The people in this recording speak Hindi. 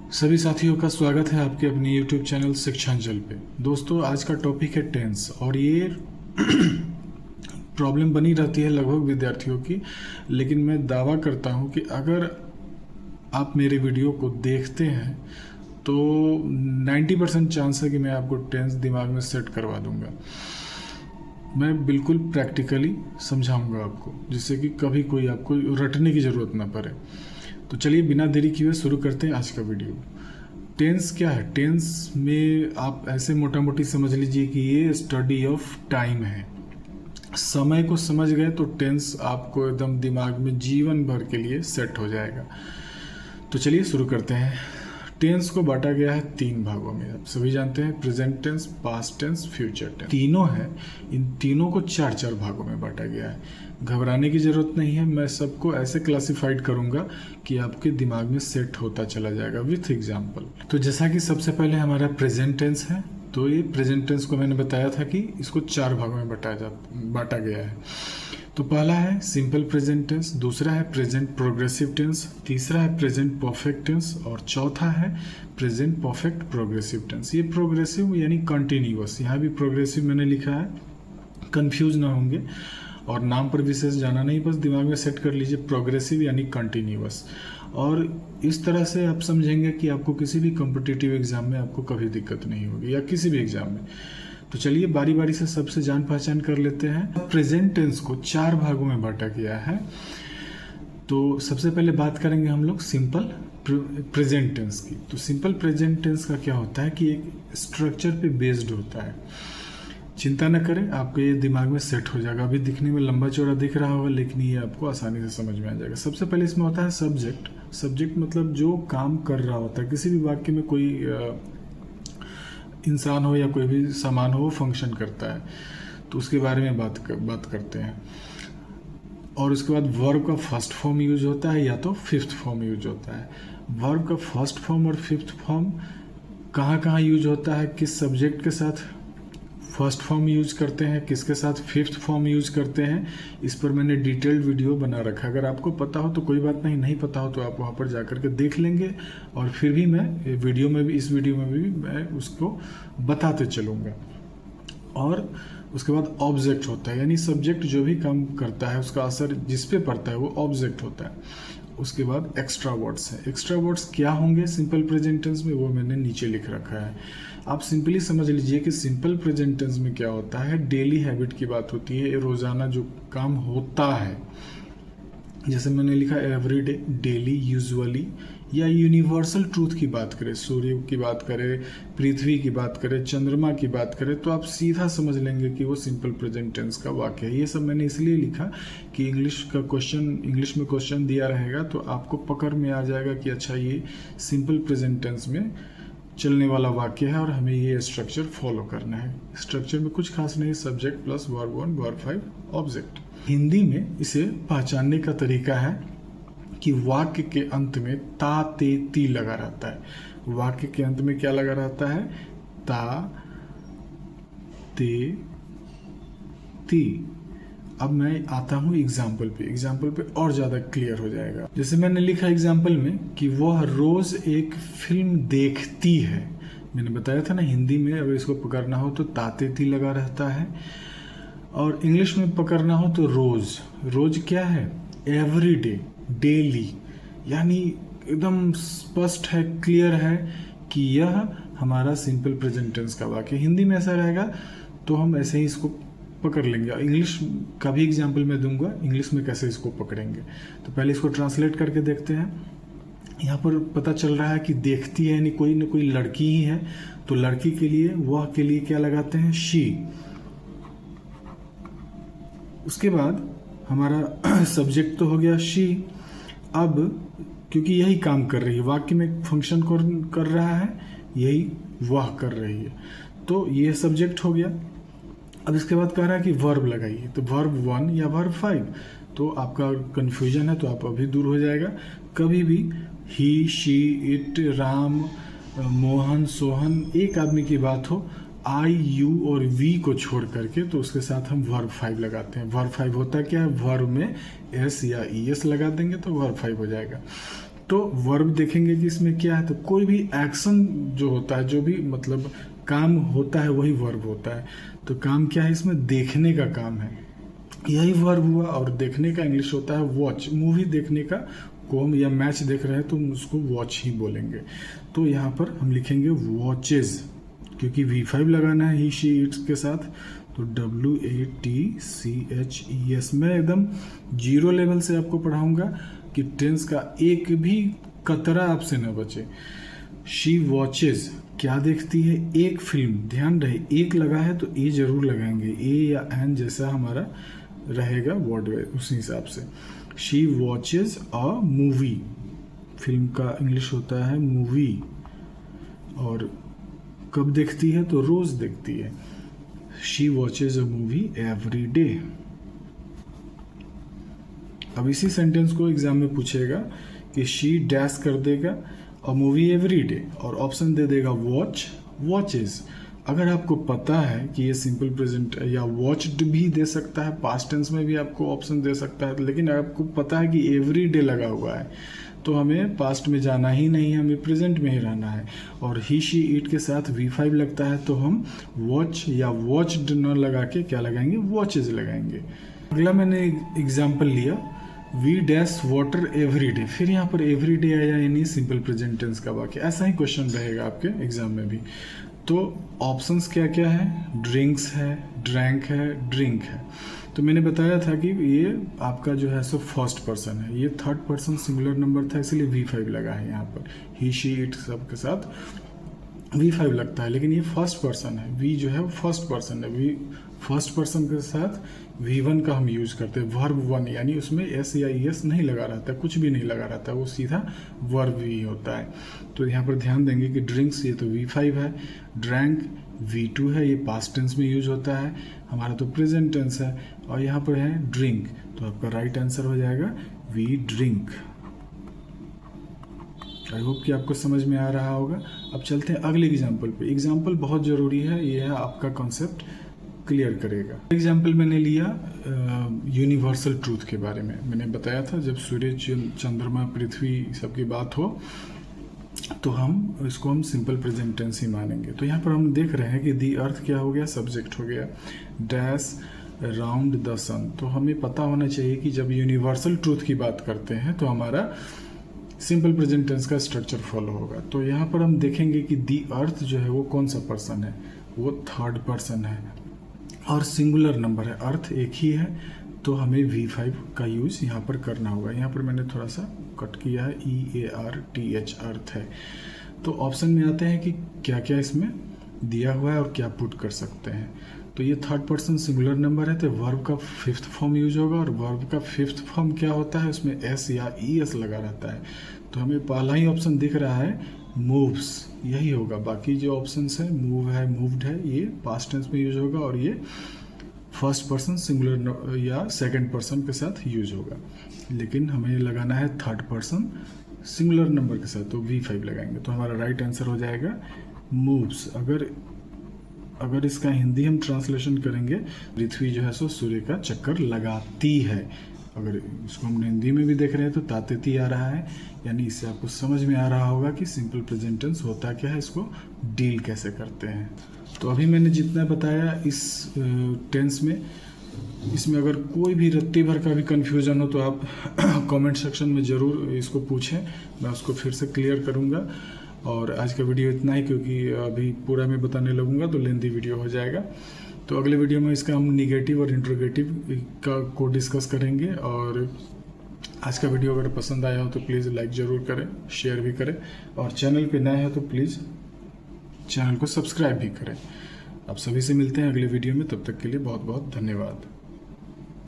सभी साथियों का स्वागत है आपके अपने YouTube चैनल शिक्षांजल पे। दोस्तों, आज का टॉपिक है टेंस और ये प्रॉब्लम बनी रहती है लगभग विद्यार्थियों की। लेकिन मैं दावा करता हूँ कि अगर आप मेरे वीडियो को देखते हैं तो 90% चांस है कि मैं आपको टेंस दिमाग में सेट करवा दूंगा। मैं बिल्कुल प्रैक्टिकली समझाऊंगा आपको, जिससे कि कभी कोई आपको रटने की ज़रूरत ना पड़े। तो चलिए बिना देरी किए शुरू करते हैं आज का वीडियो। टेंस क्या है? टेंस में आप ऐसे मोटा मोटी समझ लीजिए कि ये स्टडी ऑफ टाइम है। समय को समझ गए तो टेंस आपको एकदम दिमाग में जीवन भर के लिए सेट हो जाएगा। तो चलिए शुरू करते हैं। टेंस को बांटा गया है 3 भागों में। आप सभी जानते हैं, present tense, past tense, future tense तीनों है। इन तीनों को 4 भागों में बांटा गया है। घबराने की ज़रूरत नहीं है, मैं सबको ऐसे क्लासिफाइड करूंगा कि आपके दिमाग में सेट होता चला जाएगा विथ एग्जाम्पल। तो जैसा कि सबसे पहले हमारा प्रेजेंट टेंस है, तो ये प्रेजेंट टेंस को मैंने बताया था कि इसको 4 भागों में बांटा गया है। तो पहला है सिंपल प्रेजेंट टेंस, दूसरा है प्रेजेंट प्रोग्रेसिव टेंस, तीसरा है प्रेजेंट परफेक्ट टेंस और चौथा है प्रेजेंट परफेक्ट प्रोग्रेसिव टेंस। ये प्रोग्रेसिव यानी कंटिन्यूअस, यहाँ भी प्रोग्रेसिव मैंने लिखा है, कंफ्यूज ना होंगे। और नाम पर विशेष जाना नहीं, बस दिमाग में सेट कर लीजिए, प्रोग्रेसिव यानी कंटिन्यूअस। और इस तरह से आप समझेंगे कि आपको किसी भी कॉम्पिटिटिव एग्जाम में आपको कभी दिक्कत नहीं होगी, या किसी भी एग्जाम में। तो चलिए बारी बारी से सबसे जान पहचान कर लेते हैं। प्रेजेंट टेंस को 4 भागों में बांटा गया है। तो सबसे पहले बात करेंगे हम लोग सिंपल प्रेजेंट टेंस की। तो सिंपल प्रेजेंट टेंस का क्या होता है कि एक स्ट्रक्चर पे बेस्ड होता है। चिंता न करें, आपको ये दिमाग में सेट हो जाएगा। अभी दिखने में लंबा चौड़ा दिख रहा होगा, लेकिन ये आपको आसानी से समझ में आ जाएगा। सबसे पहले इसमें होता है सब्जेक्ट। सब्जेक्ट मतलब जो काम कर रहा होता है। किसी भी वाक्य में कोई इंसान हो या कोई भी सामान हो, वो फंक्शन करता है, तो उसके बारे में बात करते हैं। और उसके बाद वर्ब का फर्स्ट फॉर्म यूज होता है या तो फिफ्थ फॉर्म यूज होता है। वर्ब का फर्स्ट फॉर्म और फिफ्थ फॉर्म कहाँ कहाँ यूज होता है, किस सब्जेक्ट के साथ फर्स्ट फॉर्म यूज करते हैं, किसके साथ फिफ्थ फॉर्म यूज करते हैं, इस पर मैंने डिटेल्ड वीडियो बना रखा है। अगर आपको पता हो तो कोई बात नहीं पता हो तो आप वहाँ पर जा कर के देख लेंगे। और फिर भी मैं इस वीडियो में भी मैं उसको बताते चलूँगा। और उसके बाद ऑब्जेक्ट होता है, यानी सब्जेक्ट जो भी काम करता है उसका असर जिस पे पड़ता है वो ऑब्जेक्ट होता है। उसके बाद एक्स्ट्रा वर्ड्स है। एक्स्ट्रा वर्ड्स क्या होंगे सिंपल प्रेजेंट टेंस में, वो मैंने नीचे लिख रखा है। आप सिंपली समझ लीजिए कि सिंपल प्रेजेंट टेंस में क्या होता है, डेली हैबिट की बात होती है, रोजाना जो काम होता है। जैसे मैंने लिखा एवरी डे, डेली, यूजुअली, या यूनिवर्सल ट्रूथ की बात करें, सूर्य की बात करें, पृथ्वी की बात करें, चंद्रमा की बात करें, तो आप सीधा समझ लेंगे कि वो सिंपल प्रेजेंट टेंस का वाक्य है। ये सब मैंने इसलिए लिखा कि इंग्लिश में क्वेश्चन दिया रहेगा तो आपको पकड़ में आ जाएगा कि अच्छा ये सिंपल प्रेजेंट टेंस में चलने वाला वाक्य है और हमें ये स्ट्रक्चर फॉलो करना है। स्ट्रक्चर में कुछ खास नहीं, subject plus verb 1, verb 5, object. Hindi में इसे पहचानने का तरीका है कि वाक्य के अंत में ता, ते, ती लगा रहता है। वाक्य के अंत में क्या लगा रहता है? ता, ते, ती। अब मैं आता हूँ एग्जाम्पल पे और ज़्यादा क्लियर हो जाएगा। जैसे मैंने लिखा एग्जाम्पल में कि वह रोज़ एक फिल्म देखती है। मैंने बताया था ना, हिंदी में अगर इसको पकड़ना हो तो ताते ती लगा रहता है, और इंग्लिश में पकड़ना हो तो रोज़ क्या है? एवरी डे, डेली, यानी एकदम स्पष्ट है, क्लियर है कि यह हमारा सिंपल प्रेजेंट टेंस का वाक्य। हिंदी में ऐसा रहेगा तो हम ऐसे ही इसको पकड़ लेंगे। इंग्लिश का भी एग्जाम्पल मैं दूंगा, इंग्लिश में कैसे इसको पकड़ेंगे। तो पहले इसको ट्रांसलेट करके देखते हैं। यहाँ पर पता चल रहा है कि देखती है, यानी कोई न कोई लड़की ही है, तो लड़की के लिए, वह के लिए क्या लगाते हैं? शी। उसके बाद हमारा सब्जेक्ट तो हो गया शी। अब क्योंकि यही काम कर रही है, वाक्य में फंक्शन कर रहा है, यही वह कर रही है, तो ये सब्जेक्ट हो गया। अब इसके बाद कह रहा है कि वर्ब लगाइए, तो वर्ब 1 या वर्ब 5। तो आपका कंफ्यूजन है तो आप अभी दूर हो जाएगा। कभी भी ही, शी, इट, राम, मोहन, सोहन, एक आदमी की बात हो, आई, यू और वी को छोड़ करके, तो उसके साथ हम वर्ब 5 लगाते हैं। वर्ब 5 होता क्या है? वर्ब में एस या ई एस लगा देंगे तो वर्ब 5 हो जाएगा। तो वर्ब देखेंगे कि इसमें क्या है, तो कोई भी एक्शन जो होता है, जो भी मतलब काम होता है वही वर्ब होता है। तो काम क्या है इसमें, देखने का काम है, यही वर्ब हुआ। और देखने का इंग्लिश होता है वॉच, मूवी देखने का, को हम या मैच देख रहे हैं तो हम उसको वॉच ही बोलेंगे। तो यहाँ पर हम लिखेंगे वॉचेज, क्योंकि V5 लगाना है ही शी इट्स के साथ, तो WATCHES। मैं एकदम जीरो लेवल से आपको पढ़ाऊंगा कि टेंस का एक भी कतरा आपसे न बचे। शी वॉचेज, क्या देखती है, एक फिल्म। ध्यान रहे एक लगा है तो ए जरूर लगाएंगे, ए या एन जैसा हमारा रहेगा वर्ड उस हिसाब से। She watches a movie, film का इंग्लिश होता है मूवी। और कब देखती है, तो रोज देखती है। She watches a movie every day. अब इसी सेंटेंस को एग्जाम में पूछेगा कि शी डैश कर देगा अ मूवी एवरी डे और ऑप्शन दे देगा वॉच, वॉचेज। अगर आपको पता है कि ये सिंपल प्रेजेंट या वॉच्ड भी दे सकता है, पास्ट टेंस में भी आपको ऑप्शन दे सकता है, लेकिन आपको पता है कि एवरी डे लगा हुआ है, तो हमें पास्ट में जाना ही नहीं है, हमें प्रेजेंट में ही रहना है। और ही शी इट के साथ V5 लगता है, तो हम वॉच या वॉच्ड न लगा के क्या लगाएंगे, वॉचेज लगाएंगे। अगला मैंने एग्जाम्पल लिया, we dash water every day. फिर यहाँ पर एवरी डे आया, यानी सिंपल प्रेजेंट टेंस का वाक्य। ऐसा ही क्वेश्चन रहेगा आपके एग्जाम में भी। तो ऑप्शंस क्या क्या है, ड्रिंक्स है, ड्रैंक है, ड्रिंक है। तो मैंने बताया था कि ये आपका जो है सो फर्स्ट पर्सन है, ये थर्ड पर्सन सिंगुलर नंबर था, इसलिए V5 लगा है यहाँ पर। ही शी इट सब के साथ V5 लगता है, लेकिन ये फर्स्ट पर्सन है, V जो है वो फर्स्ट पर्सन है। V फर्स्ट पर्सन के साथ V1 का हम यूज करते हैं, वर्ब 1, यानी उसमें S या ES नहीं लगा रहता है, कुछ भी नहीं लगा रहता है, वो सीधा वर्ब ही होता है। तो यहाँ पर ध्यान देंगे कि ड्रिंक्स ये तो V5 है, ड्रैंक V2 है, ये पास्ट टेंस में यूज होता है, हमारा तो प्रेजेंट टेंस है। और यहाँ पर है ड्रिंक, तो आपका राइट आंसर हो जाएगा वी ड्रिंक। आई होप कि आपको समझ में आ रहा होगा। अब चलते हैं अगले एग्जाम्पल पे। एग्जाम्पल बहुत ज़रूरी है, ये है आपका कॉन्सेप्ट क्लियर करेगा। एग्जाम्पल मैंने लिया यूनिवर्सल ट्रूथ के बारे में। मैंने बताया था जब सूर्य, चंद्रमा, पृथ्वी सबकी बात हो तो हम सिंपल प्रेजेंट टेंस ही मानेंगे। तो यहाँ पर हम देख रहे हैं कि दी अर्थ क्या हो गया, सब्जेक्ट हो गया, डैश राउंड द सन। तो हमें पता होना चाहिए कि जब यूनिवर्सल ट्रूथ की बात करते हैं तो हमारा सिंपल प्रेजेंट टेंस का स्ट्रक्चर फॉलो होगा। तो यहाँ पर हम देखेंगे कि दी अर्थ जो है वो कौन सा पर्सन है, वो थर्ड पर्सन है और सिंगुलर नंबर है, अर्थ एक ही है, तो हमें V5 का यूज़ यहाँ पर करना होगा। यहाँ पर मैंने थोड़ा सा कट किया है, EARTH अर्थ है। तो ऑप्शन में आते हैं कि क्या क्या इसमें दिया हुआ है और क्या पुट कर सकते हैं। तो ये थर्ड पर्सन सिंगुलर नंबर है, तो वर्ब का फिफ्थ फॉर्म यूज होगा, और वर्ब का फिफ्थ फॉर्म क्या होता है, उसमें S या ES लगा रहता है। तो हमें पहला ही ऑप्शन दिख रहा है मूव्स, यही होगा। बाकी जो ऑप्शंस है, मूव है, मूव्ड है, ये पास्ट टेंस में यूज होगा, और ये फर्स्ट पर्सन सिंगुलर या सेकंड पर्सन के साथ यूज होगा। लेकिन हमें लगाना है थर्ड पर्सन सिंगुलर नंबर के साथ, तो V5 लगाएंगे। तो हमारा राइट आंसर हो जाएगा मूव्स। अगर इसका हिंदी हम ट्रांसलेशन करेंगे, पृथ्वी जो है सो सूर्य का चक्कर लगाती है। अगर इसको हम हिंदी में भी देख रहे हैं तो तातेती आ रहा है, यानी इससे आपको समझ में आ रहा होगा कि सिंपल प्रेजेंट टेंस होता क्या है, इसको डील कैसे करते हैं। तो अभी मैंने जितना बताया इस टेंस में, इसमें अगर कोई भी रत्ती भर का भी कन्फ्यूज़न हो तो आप कमेंट सेक्शन में ज़रूर इसको पूछें, मैं उसको फिर से क्लियर करूँगा। और आज का वीडियो इतना ही, क्योंकि अभी पूरा मैं बताने लगूंगा तो लेंथी वीडियो हो जाएगा। तो अगले वीडियो में इसका हम निगेटिव और इंट्रोगेटिव को डिस्कस करेंगे। और आज का वीडियो अगर पसंद आया हो तो प्लीज़ लाइक ज़रूर करें, शेयर भी करें, और चैनल पे नए हो तो प्लीज़ चैनल को सब्सक्राइब भी करें। आप सभी से मिलते हैं अगले वीडियो में, तब तक के लिए बहुत बहुत धन्यवाद।